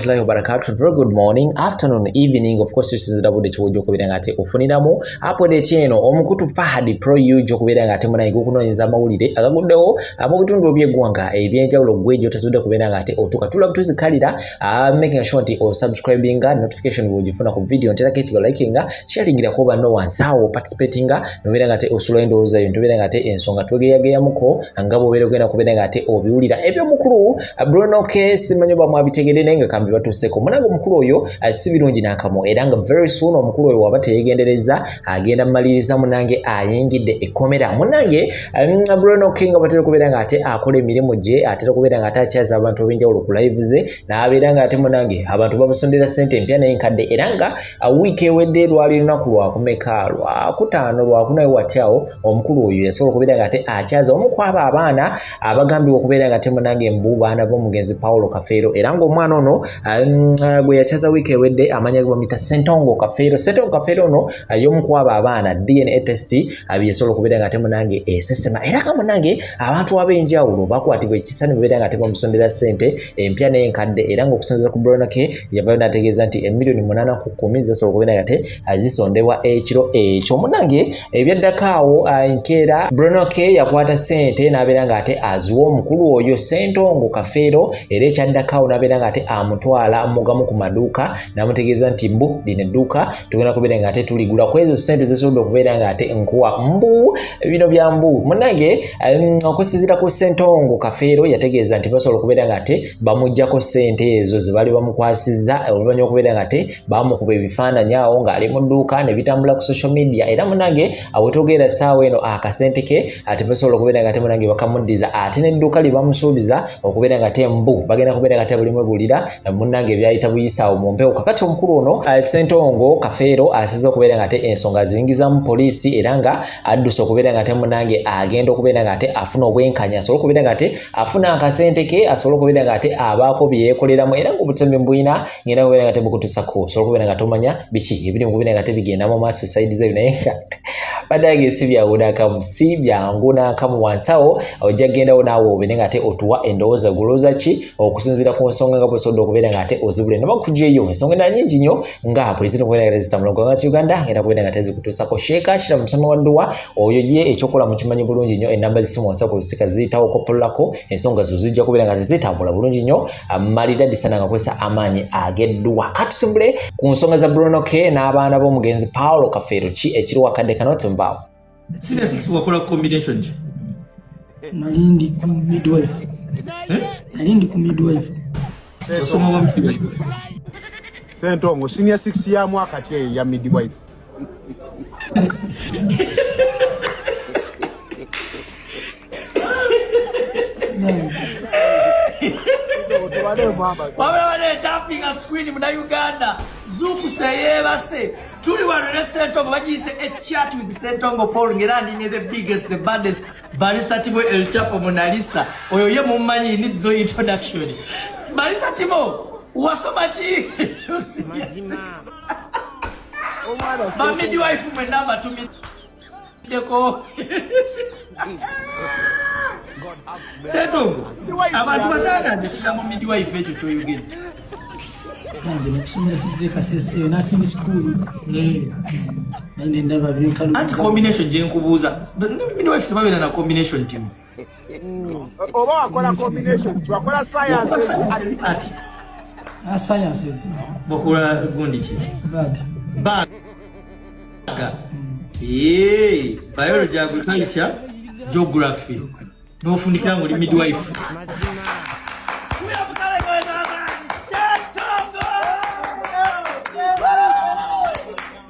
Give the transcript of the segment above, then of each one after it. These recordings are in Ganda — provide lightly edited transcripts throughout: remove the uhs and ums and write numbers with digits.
warahmatullahi wabarakatuh. Very good morning, afternoon, evening. Of course, this is double the chuo kubira ngate ofuniramu update eno omukutu Fahad Pro yujo kubira ngate muna igukunonyeza amawulire agaguddewo amukutundu by'eggwanga ebyenjawulo gwejo tasubide kubira ngate otuka tula kutuzikalira making sure nti o subscribinga notification bwojifuna ku video ntera keti likinga sharingira ko banno wansawo participatinga nobira ngate osuloendoza yo ntobira ngate ensonga twegeyageya muko angabo bere kwena kubira ngate obiwulira ebyo mukuru Bruno Case manyoba mwabitegede nenga kambi batuseko munago mukuru oyo sibirungi nakamo eranga very soon omukuru oyo wabate yegendereza agenda maliriza munange ayingidde ekomera munange Bruno King abatera kubera ngate akole emirimu je atera kubera ngate akyaza abantu benjawulo ku live ze naabera ngate munange abantu babasondera sente empya n'enkadde eranga week ewedde lwali lunaku lwa kumeka lwa kutaano lwa kunayo watyawo omukuru oyo yasobola kubera ngate akyaza omukwaba abaana abagambibwa kubera ngate munange mbubaana bomugenzi Paulo Kafeero eranga omwana ono gwe yakyaza week ewedde amanya bamita Sentongo Kafeero no yomukwaba abaana DNA test abiyesobola kubera ngate munange esesema eranga munange abantu abenjawulo bakwatibwa ekisani bubera ngate bamusondera sente empya n'enkadde eranga okusinziira ku Bruno K yavayo nategeeza nti emiliyoni 8 ku 10 zisobola kubera ngate azisondebwa ekiro ekyo munange ebyaddakaawo enkeera Bruno K yakwata sente n'abeera ngate aziwa omukulu oyo Sentongo Kafeero era ekyaddakaawo n'abeera ngate amutwala mugamu ku maduuka namutegeeza nti mbu lino edduuka tugenda kubeera ngate tuligula ku ezo sente zisobodde okubeera ngate nkuwa mbu bino bya mbu munange okusinziira ku Sentongo Kafeero yategeeza nti basobola okubeera ngate bamujjako sente ezo ze bali bamukwasizza oluvannyuma okubeera ngate bamukuba ebifaananyi awo ng'ali mu dduuka ne bitambula ku social media era munange awetogera ssaawa eno akasente ke ate basobola okubeera ngate munange bakamuddiza ate n'edduuka lye bamusuubiza okubeera ngate mbu bagenda kubeera ngate buli mwegulira munange byayita buyisaawo mu mpewo kakati omukulu ono Sentongo Kafeero asize okubeera ngate ensonga zingiza mu poliisi era nga adduse okubeera ngate munange agenda okubeera ngate afuna obwenkanya asobola okubeera ngate afuna akasente ke asobola okubeera ngate abaako byeyekoleramu era ng'obutemi mbwina ngenda kubeera ngate bukutusako osobola okubeera ngate omanya biki ebiri mukubeera ngate bigenda mu maaso side zeyo naye nga badage si byangu n'akamu wansawo ojja kugendawo naawe obeere ngate otuwa endowooza gulooza ki okusinziira ku nsonga nga bwesobodde okubeera ngate ozibule nabakugyeyo ensonga endala nyingi nnyo nga pulezidenti okubeera ngate zitambula mu ggwanga Uganda ngenda kubeera ngate zikutuusako sheeka shira musoma wa dduwa oyo ye ekyokola mukimanyi bulungi nnyo enamba zisimu wansawo ku lusika ziyitawo kopololako ensonga zo zijja kubeera ngate zitambula bulungi nnyo malira disana nga kwesa amaanyi ag'edduwa katusimbule ku nsonga za Bruno K n'abaana b'omugenzi Paulo Kafeero ki ekiri wakadde kano temvaawo Senior 6 wakola combination ki? Nalindi ku midwife. Osoma wa midwife. Sentongo senior 6 ya mwaka che ya midwife. Wabale tapping a screen mu Uganda. Zuku sayebase. Tuli wano ne Sentongo bagise a chat with Sentongo Paul Ngerandi ne the biggest, the baddest Barista Timo El Chapo Mona Lisa. Oyo ye mumanyi need zo introduction. Barista Timo wasoma chi? Ba midwife mwe namba to me. Deko. Sentongo. Abantu batana ndikira mu midwife ekyo kyoyogera. Kandi nakisomera size kasese nasingi school. Nine ndaba bikalu. Anti combination je nkubuuza. Midwife tababera na combination team. Oba wakola combination, wakola science. Sciences. Bokola gundi ki? Baga. Biology, agriculture, geography. No fundikira ngo midwife.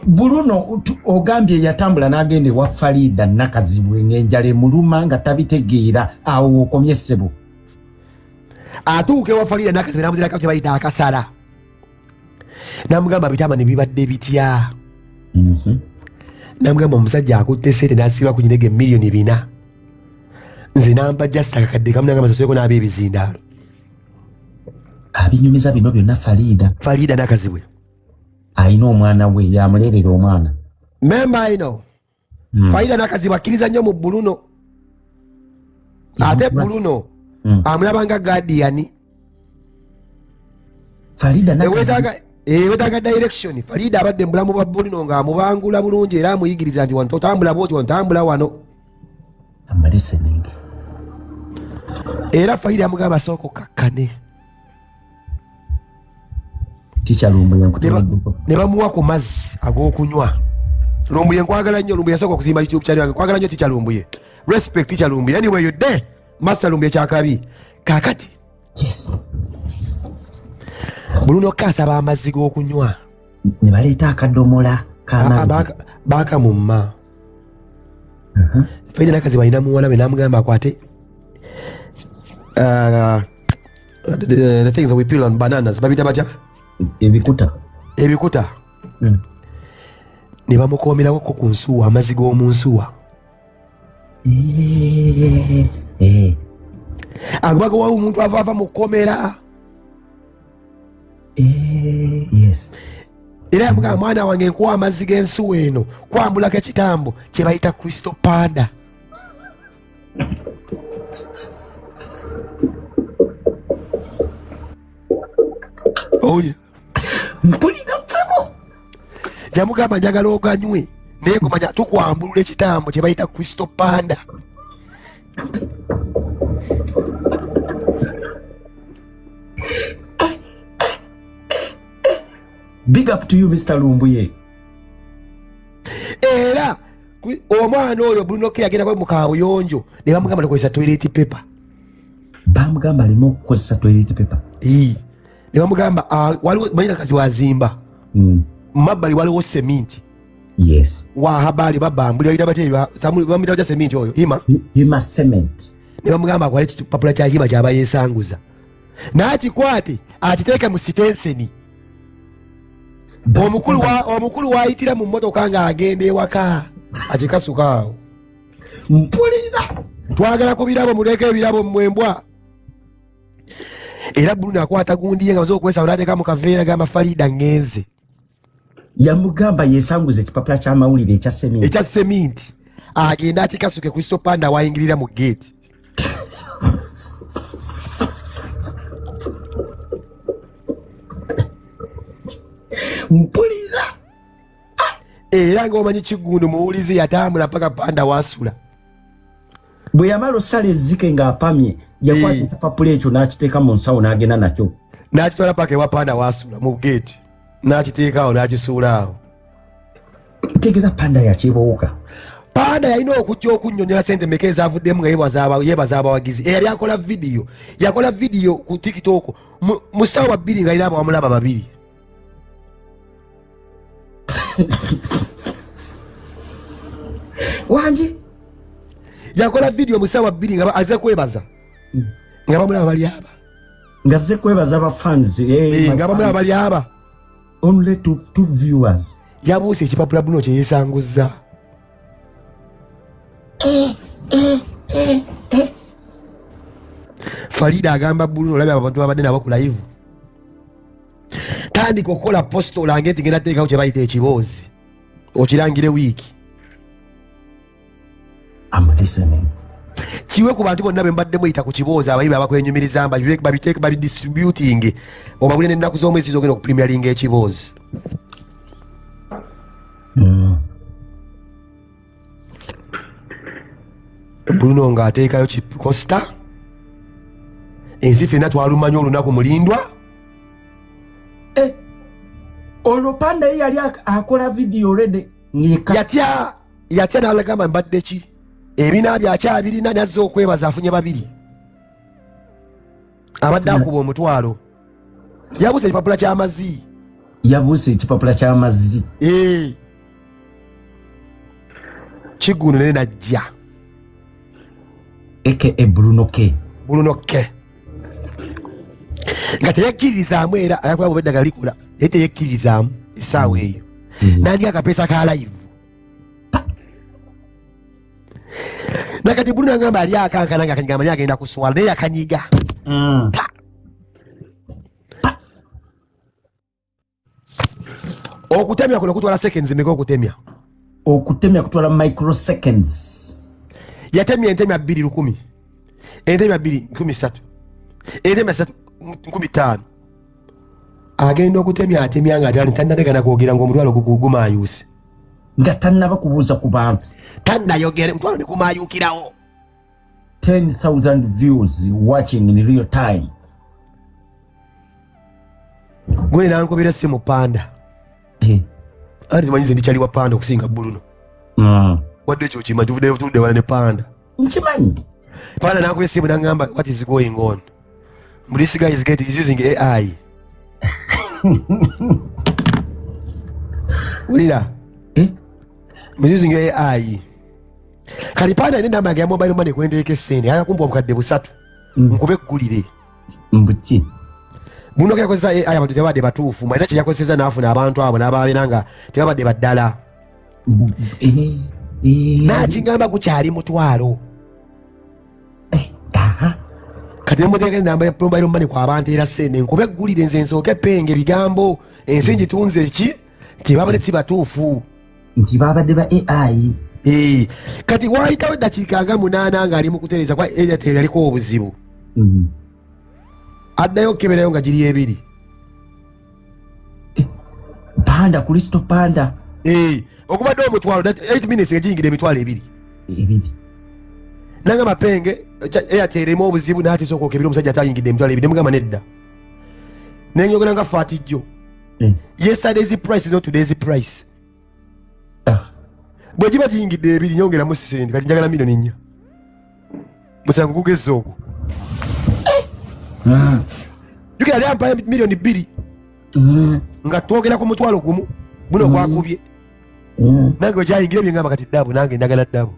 Bruno ogambye yatambula n'agende wa Farida nakazibwe ng'enjala muluma nga tabitegeera awo okomye ssebo atuuke wa Farida nakazibwe namuzira kati bayita akasala namugamba bitama ne bibadde bitya namugamba omusajja akutte sente n'asiba ku nyinege miliyoni 4 nze namba just akakadde kamu nangamba sasweko n'abe ebizindaalo abinyumiza bino byonna Farida nakazibwe ayina omwana we yamulerera omwana memba ino Farida nakazibwe akkiriza nnyo mu Bruno ate Bruno amulabanga guardian Farida Nakazibu wetaaga direction. Farida abadde mulamu bwa Bulino nga amubangula bulungi era amuyigiriza nti wano otambula bwoti ontambula wano. I'm listening. Era Farida amugamba sooka kakkane. Teacher Lumbuye ne bamuwa ku mazzi ag'okunywa. Lumbuye nkwagala nnyo. Lumbuye yasooka okuzimba YouTube channel yange. Nkwagala nnyo Teacher Lumbuye. Respect Teacher Lumbuye. Anyway, you're there. Master Lumbuye kyakabi. Kakati. Yes. Bruno kasaba amazzi g'okunywa. Ne baleeta akadomola k'amazzi. Baakamumma. Farida Nakazibu alina muwala we n'amugamba akwate the things that we peel on bananas. Babita baja? Ebikuta. Ne bamukoomerawo ku nsuwa, amazzi g'omu nsuwa. Agbaga omuntu ava mu kkomera. Yes. Era yamugamba mwana wange nkuwa amazzi g'ensuwa eno kwambulako ekitambo kye bayita Crystal Panda. Oye. Mpulira ssebo. Yamugamba njagala oganywe naye kumanya tukwambulula ekitambo kye bayita Crystal Panda. Big up to you, Mr. Lumbuye. Era omwana oyo Bruno K agenda kwa mukabuyonjo ne bamugamba tukozesa toilet paper. Bamugamba alimo okukozesa toilet paper. Ne bamugamba waliwo manyina kazi wazimba. Mabbali waliwo cement. Yes. Wa habari babambuli bayita bateba bamita bya cement oyo hima cement. Ne bamugamba akwale kitupapula kya hima kyaba yesanguza. N'akikwate akiteeka mu sitenseni. Omukulu waayitira mu mmotoka ng'agenda ewaka akikasuka awo. Mpulira. Twagala ku birabo muleke ebirabo mmwembwa. Era Bruno akwata gundi ye nga bazo okwesa olateeka mu kaveera gamba Farida ngenze. Yamugamba yesanguze ekipapula ky'amawulire ekya cement. Ekya cement. Agenda akikasuke Crystal Panda waayingirira mu gate. Mpulira. Era ng'omanyi Kiggundu muwulize yatambula paka Panda wasula. Bwe yamala osala ezzike ng'apamye yakwata ekipapula ekyo n'akiteeka mu nsawo n'agenda nakyo. N'akitwala paka ewa Panda wasula mu gate. N'akiteeka awo n'akisuula awo. Tegeeza Panda yakibuuka. Panda yalina okujja okunnyonnyola ssente mmeka ezaavuddemu nga yeebaza abawagizi. Eyali yakola vidiyo ku TikTok mu ssaawa 2 nga alina abawamulaba 2. Wangi yakola video mu ssaawa 2 nga azze kwebaza nga bamulaba bali aba nga azze kwebaza ba fans nga bamulaba bali aba only two viewers. Yabuuse ekipapula Bruno kye yeesanguza. Farida agamba Bruno olabye abantu babadde nabo ku live. Tandika okukola posto olange nti ngenda teekawo kye bayita ekiboozi okirangire wiiki. I'm listening. Kiwe ku bantu bonna be mbadde muyita ku kiboozi abayibi abakwenyumiriza babiteeke babidistributing obabule n'ennaku z'omwezi zogenda okupremieringa ekiboozi. Bruno ng'ateekayo Costa. Ensi ffenna twalumanya olunaku mulindwa. Olwo Panda ye yali akola video already yatya n'alagamba mbadde ki ebina byakyabirina nazze okwebaza afunye 2 abadde akuba omutwalo. Yabuuse ekipapula ky'amazzi. Kiggundu ne najja aka Bruno K nga teyakkirizaamu era ayakola bwe eddagala likola naye teyakkirizaamu essaawa eyo nandika akapeesa ka live. Nakati Bruno agamba ali akankana nga akanyiga amanyi agenda kuswala naye yakanyiga. Okutemya kuno kutwala seconds mmeka okutemya? Okutemya kutwala microseconds. Yatemya entemya 2 1000. Entemya 2 13. Entemya 3 15. agenda okutemya atemya nga atali tannategana kwogera ng'omutwalo gumayuuse nga tannaba kubuuza ku bantu tannayogera omutwalo ne gumayuukirawo 10,000 views watching in real time. gwe nankobera ssimu panda ati manyize ndikyali wa panda okusinga Bruno wadde ekyo kimanyi tuvudde wala ne panda nkimanyi panda nankobera essimu nangamba what is going on this guy is using AI ulira using AI kali panda ine namba ya mobile money kwendeeka essente ayakumpa obukadde 3 nkube kuggulire mbuki Bruno yakozesa AI abantu tebadde batuufu mwalina kye yakozesa n'afuna abantu abo n'ababeera nga tebabadde baddala n'akingamba gukyali mutwalo kati nemuteeka enamba ya mobile money ku abantu era ssente nkube eggulire nze nsooke penge ebigambo ensi gitunze ki tebabadde si batuufu nti babadde ba AI kati waayitawo eddakiika nga 8 ng'ali mu kutereeza kwa Airtel yaliko obuzibu addayo okukeberayo nga giri 2 panda Kristo panda okubadde omutwalo 8 minutes nga giyingidde emitwalo 2 nanga mapenge Airtel emu obuzibu naati sooka okebera omusajja atayingidde emitwalo 2 nemugamba nedda nenyogera nga faatijjo yesterday's price is not today's price bwe giba giyingidde 2 nyongeramu sente kati njagala milioni 4 musango gugezza okwo jukira ali ampa milioni 2 nga twogera ku mutwalo gumu guno gwakubye nange okyayingira ebyengamba kati ddabu nange njagala ddabu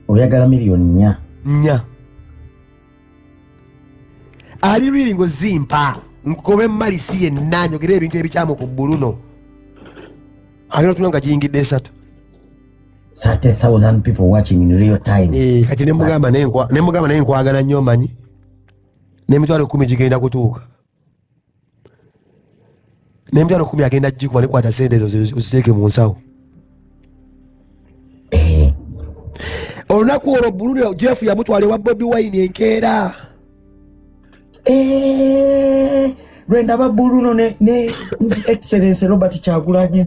oyagala milioni 4 ali lwiri ng'ozimpa nkobe mmalisi yenna njogera ebintu ebikyamu ku Bruno agenda otunanga giyingidde 3 30,000 people watching in real time kati nemugamba naye nkwagala nnyo omanyi n'emitwalo 10 gigenda kutuuka n'emitwalo 10 agenda gikuba nekwata sente ezo oziteeke mu nsawo olunaku olwo Bruno Jeff yamutwala ewa Bobi Wine enkeera lwendaba Bruno ne His Excellency Robert Kyagulanyi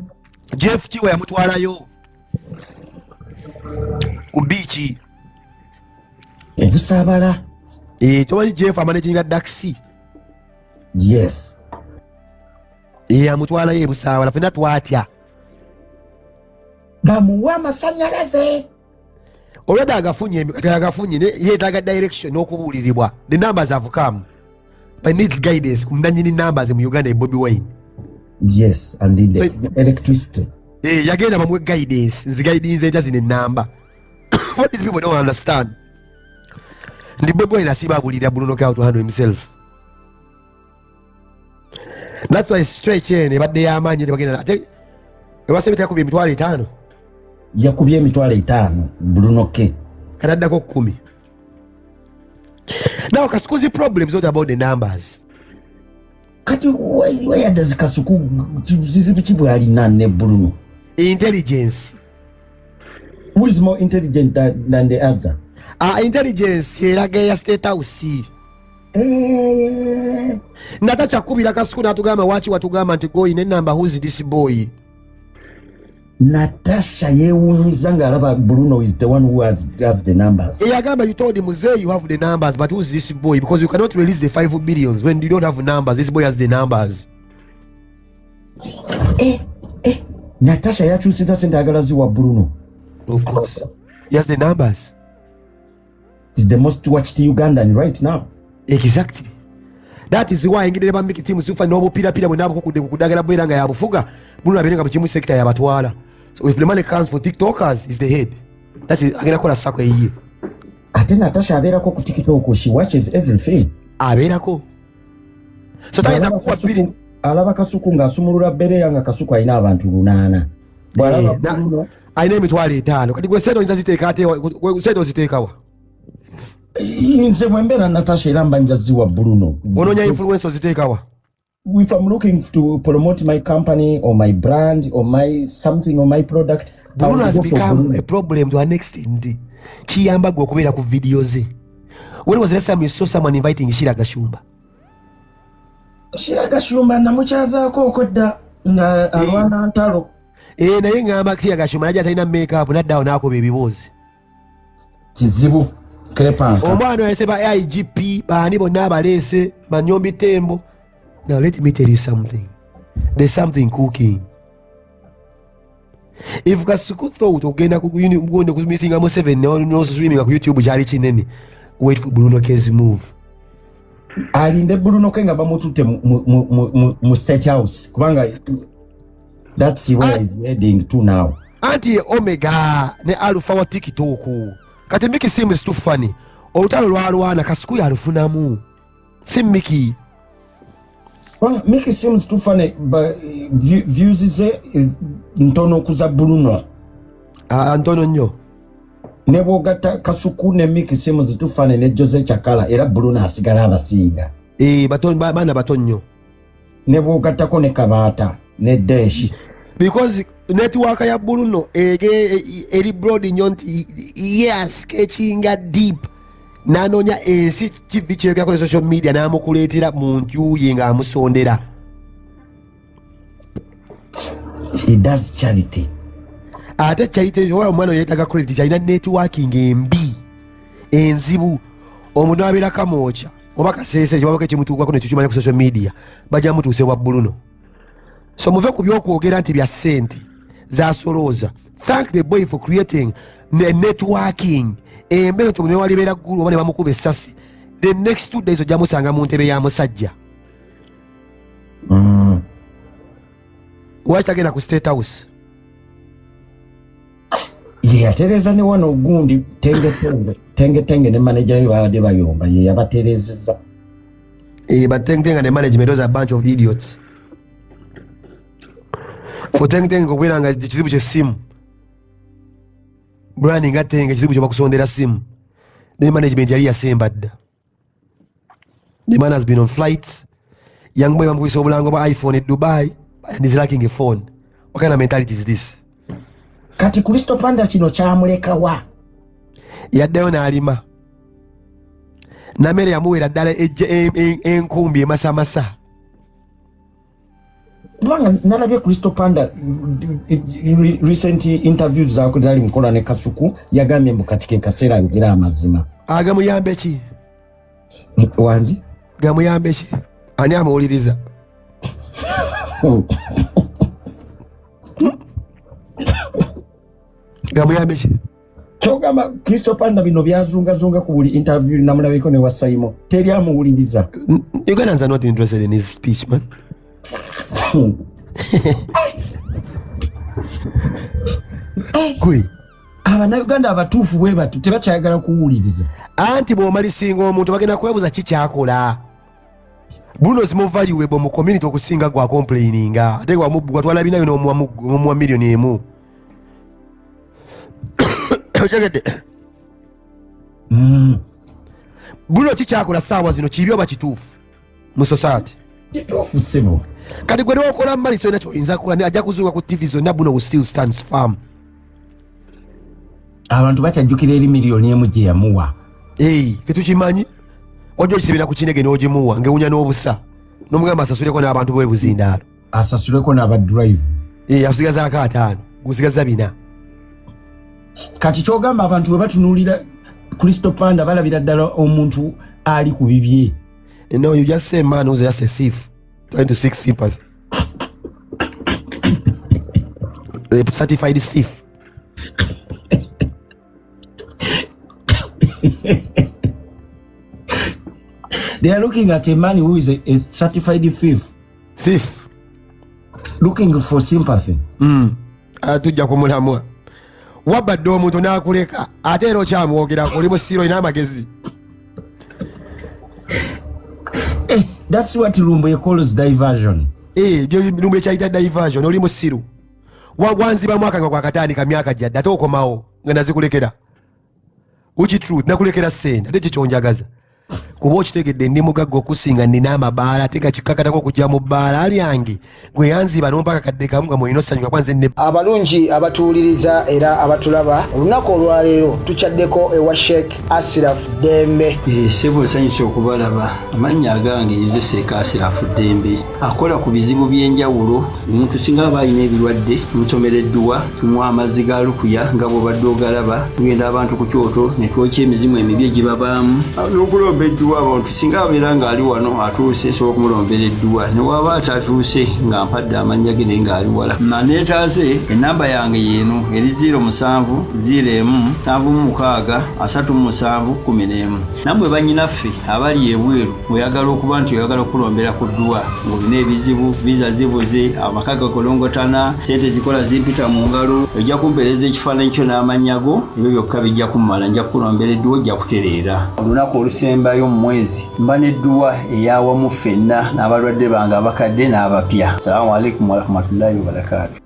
Jeff Kiwa yamutwalayo ku biiki ebusaabala tomanyi Jeff amanaginga taxi yes amutwalayo ebusaabala fenna twatya bamuwa amasanyalaze olwedde agafunye yeetaaga direction n'okubuulirirwa the numbers have come but needs guidance ku nanyini numbers mu Uganda e Bobi Wine yes and the electricity yagenda bamuwe guidance nziguidinze ntya zino enamba what these people don't understand ndi Bobi Wine asiba abulirira Bruno how to handle himself that's why stretch ebadde y'amaanyi tebagenda ate ewasebe yakubye emitwalo 5 yakubye emitwalo 5 Bruno ke kataddako 10 now Kasuku's problem is not about the numbers kati where does Kasuku zizibu kibwe alina ne Bruno intelligence who is more intelligent than the other intelligence eraga ya state house Natacha kubira Kasuku natugamba wachi watugamba nti go ine number who's this boy Natasha yewunyiza nga alaba Bruno is the one who has the numbers. Yagamba you told him Mzee you have the numbers but who's this boy because you cannot release the 5 billions when you don't have numbers. This boy has the numbers. Natasha yakyusita sente agalazi wa Bruno. Of course. He has the numbers. He's the most watched Ugandan right now. Exactly. That is why ngidere bambiki team sufa no bupira pira bwe nabo kudagala bwera nga yabufuga Bruno aberenga mu sector yabatwala. So if the money comes for TikTokers is the head. That is agenda kola sako yiye. Ate Natasha aberako ku TikTok she watches everything. Aberako. So tayinza kuwa biri alaba Kasuku nga asumulula bere yanga Kasuku ayina abantu 8. Bwalaba Bruno ayina emitwalo 5. Kati gwe sedo nzaziteeka ate gwe sedo ziteekawa. Nze mwembera Natasha iramba njaziwa Bruno. Ononya influence ziteekawa. If I'm looking to promote my company or my brand or my something or my product, Bruno has become a problem to an extent. Chiyamba gwe okubeera ku videos ze. When was the last time you saw someone inviting Shira Gashumba? Kira Kashumba namukyazaako okodda nga alwana ntalo. Naye ngamba Kira Kashumba najja talina make-up naddawo n'akuba ebibuuzi. Kizibu. Krepanka. Omwana yalese ba IGP baani bonna abaleese Manyombi Tembo. Now let me tell you something. There's something cooking. If Kasuku thought ogenda kugunde kumisinga mo 7 no streaming ku YouTube kyali kinene, wait for Bruno K's move. Alinde Bruno Kenga bamutute mu State House kubanga that's where is heading to now. Anti Omega ne Alpha wa TikTok. Kati Mickey seems too funny. Olutalo lwalwana Kasuku yalufunamu. Si Mickey. Well, Mickey seems too funny, but views is ntono kuza Bruno. Ntono nnyo. Nebo gata Kasuku ne Mickey seems too funny ne Jose Chakala era Bruno asigala abasiga. Bana bato nnyo. Nebo gata ko ne Kabata ne Deshi. Because network ya Bruno eri broad nnyo nti yes sketchinga deep. Nanonya ensi TV kyeka ku social media namukuleetera mu njuye nga amusondera. He does charity. Ate charity wa omwana yetaga credit alina networking embi enzibu omuntu abeera kamocha oba kasese kyabako kimutuuka ne kyumanya ku social media bajja mutuuse wa Bruno. So muve ku byokwogera nti bya senti za soloza. Thank the boy for creating networking. Mbere tumune wali bera gulu obane bamukube essasi. The next 2 days ojja musanga mu ntebe ya musajja. Wacha agenda ku State House. Yatereza ne wano gundi tenge ne manager we baade bayomba ye yabaterezeza. Batenge ne management was a bunch of idiots. For tenge kubera nga kizibu kye simu. Branding atenge kizibu kye bakusondera simu. The management yali yasemba dda. The man has been on flights. Young boy bamukubisa obulango bwa iPhone at Dubai and is lacking a phone. What kind of mentality is this? Kati Kristo Panda kino kyamuleka wa? Yaddeyo n'alima. Namere yamuwera ddala enkumbi emasamasa. Bwana nalabye Kristo Panda recent interviews zaako zali mukola ne Kasuku yagambye mbu katike kaseera ngira amazima. Agamuyambe ki? Wanji? Gamuyambe ki? Ani amuwuliriza? Gamuyambe ki? Kyogamba Kristo Panda bino byazungazunga ku buli interview namulabeko ne wasaimo. Teri amuwuliriza. Ugandans are not interested in his speech, man. Kwe. Abannayuganda abatuufu bwe batu tebakyayagala kuwuliriza. Anti bw'omalisinga omuntu bagenda kwebuuza ki kyakola. Bruno is more valuable mu community okusinga gwa complaininga. Ate gwatwala binayo n'omuwa millioni emu. Ochagede. Bruno ki kyakola ssaawa zino kibi oba kituufu mu society? Kituufu ssebo. Kati gwe n'okola mmaliso nakyo oyinza kukola ajja kuzuuka ku TV zonna Bruno will still stands firm. Abantu bakyajjukira eri miliyoni emu gye yamuwa. Fetukimanyi ojja okisibira ku kinege n'ogimuwa ngewunya n'obusa n'omugamba asasuleko n'abantu bwe buzindaalo. Asasuleko n'abadrive. Akusigazaako 5 gusigaza 4. Kati kyogamba abantu bwe batunuulira Kristo Panda balabira ddala omuntu ali ku bibye. No, you just say man who's just a thief trying to seek sympathy. A certified thief. They are looking at a man who is a certified thief. Thief. Looking for sympathy. Atujja kumulamwa. Wabadde omuntu n'akuleka ate era okyamwogerako oli musiro ina amagezi. That's what Lumbe calls diversion. Lumbe kyayita diversion oli musiru. Wanziba mwaka nga kwakatandika myaka gyadde ate okomawo nga nazikulekera. Uchi truth nakulekera sente ate kikyonjagaza. kuba okitegedde ndi mugagga okusinga nina amabaala ate nga kikkakatako okujja mu bbaala ali yange gwe yanziba n'ompaka kadde kamu nga mulina osanyuka kwanze ne abalungi abatuwuliriza era abatulaba olunaku olwaleero tukyaddeko ewa Sheikh Ashraf Dembe. Sebo sanyuse okubalaba amannya agange yeze Sheikh Ashraf Dembe akola ku bizibu by'enjawulo omuntu singa aba alina ebirwadde musomereddwa tumuwa amazzi ga lukuya nga bw'obadde ogalaba tugenda abantu ku kyoto ne twokya emizimu emibi egibabaamu n'okulomba edduwa abantu singa abeera ng'ali wano atuuse sobola okumulombera edduwa ne waba atatuuse nga mpadde amannya ge naye ng'ali wala neetaase ennamba yange yeeno eri 0707763711 nammwe bannyinaffe abali ebweru oyagala okuba nti oyagala okulombera ku dduwa ng'olina ebizibu viza zibuze amaka gakolongotana sente zikola zimpita mu ngalo ojja kumpeereza ekifaananyi kyo n'amannya go ebyo byokka bijja kummala nja kukulombera edduwa ojja kutereera olunaku olusembayo mu mwezi mba n'edduwa eyawamu ffenna n'abalwadde bange abakadde n'abapya. Assalamu alaikum warahmatullahi wabarakatuh.